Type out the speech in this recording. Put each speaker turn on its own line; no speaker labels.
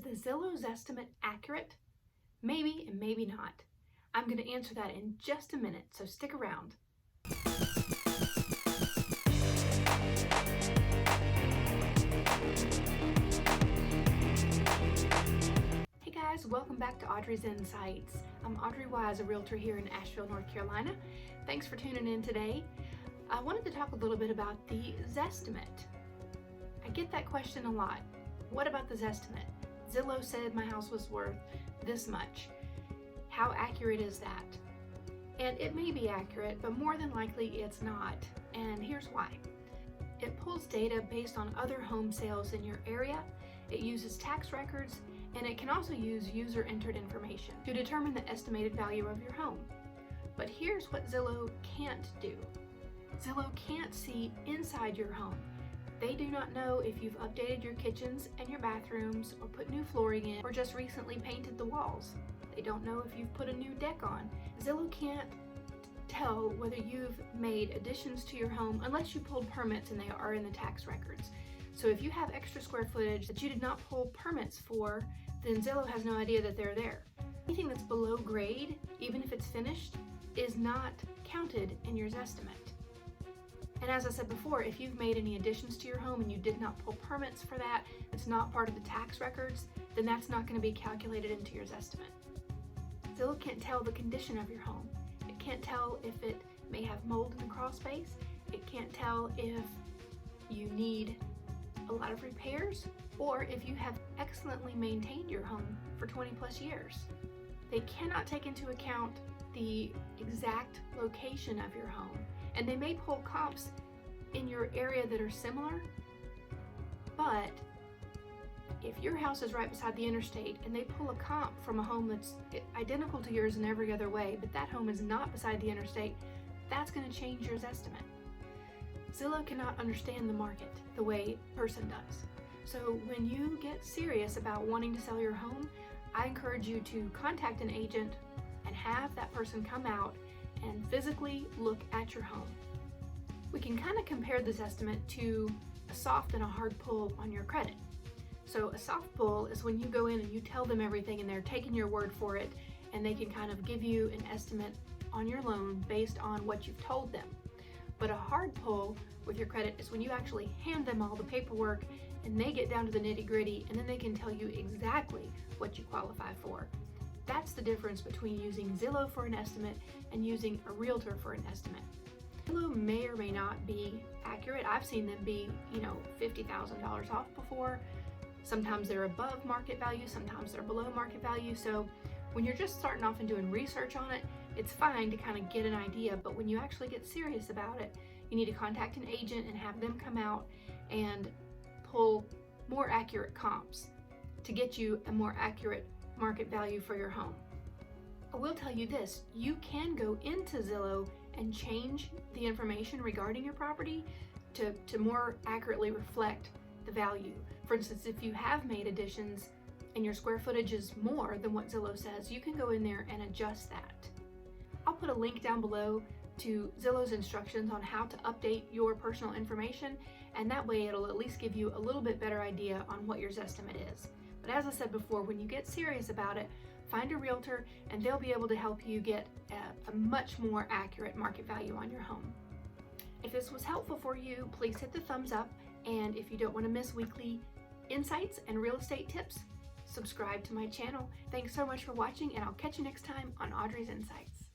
the Zillow Zestimate accurate? Maybe and maybe not. I'm going to answer that in just a minute, so stick around. Hey guys, welcome back to Audrey's Insights. I'm Audrey Wise, a realtor here in Asheville, North Carolina. Thanks for tuning in today. I wanted to talk a little bit about the Zestimate. I get that question a lot. What about the Zestimate? Zillow said my house was worth this much. How accurate is that? And it may be accurate, but more than likely it's not. And here's why. It pulls data based on other home sales in your area. It uses tax records, and it can also use user-entered information to determine the estimated value of your home. But here's what Zillow can't do. Zillow can't see inside your home. They do not know if you've updated your kitchens and your bathrooms, or put new flooring in, or just recently painted the walls. They don't know if you've put a new deck on. Zillow can't tell whether you've made additions to your home unless you pulled permits and they are in the tax records. So if you have extra square footage that you did not pull permits for, then Zillow has no idea that they're there. Anything that's below grade, even if it's finished, is not counted in your Zestimate. And as I said before, if you've made any additions to your home and you did not pull permits for that, it's not part of the tax records, then that's not going to be calculated into your Zestimate. Zillow can't tell the condition of your home. It can't tell if it may have mold in the crawl space. It can't tell if you need a lot of repairs, or if you have excellently maintained your home for 20 plus years. They cannot take into account the exact location of your home. And they may pull comps in your area that are similar, but if your house is right beside the interstate and they pull a comp from a home that's identical to yours in every other way, but that home is not beside the interstate, that's going to change your Zestimate. Zillow cannot understand the market the way a person does. So when you get serious about wanting to sell your home, I encourage you to contact an agent and have that person come out and physically look at your home. We can kind of compare this estimate to a soft and a hard pull on your credit. So a soft pull is when you go in and you tell them everything and they're taking your word for it, and they can kind of give you an estimate on your loan based on what you've told them. But a hard pull with your credit is when you actually hand them all the paperwork and they get down to the nitty-gritty, and then they can tell you exactly what you qualify for. That's the difference between using Zillow for an estimate and using a realtor for an estimate. Zillow may or may not be accurate. I've seen them be, $50,000 off before. Sometimes they're above market value, sometimes they're below market value. So when you're just starting off and doing research on it, it's fine to kind of get an idea, but when you actually get serious about it, you need to contact an agent and have them come out and pull more accurate comps to get you a more accurate market value for your home. I will tell you this, you can go into Zillow and change the information regarding your property to more accurately reflect the value. For instance, if you have made additions and your square footage is more than what Zillow says, you can go in there and adjust that. I'll put a link down below to Zillow's instructions on how to update your personal information, and that way it'll at least give you a little bit better idea on what your Zestimate is. But as I said before, when you get serious about it, find a realtor and they'll be able to help you get a much more accurate market value on your home. If this was helpful for you, please hit the thumbs up. And if you don't want to miss weekly insights and real estate tips, subscribe to my channel. Thanks so much for watching, and I'll catch you next time on Audrey's Insights.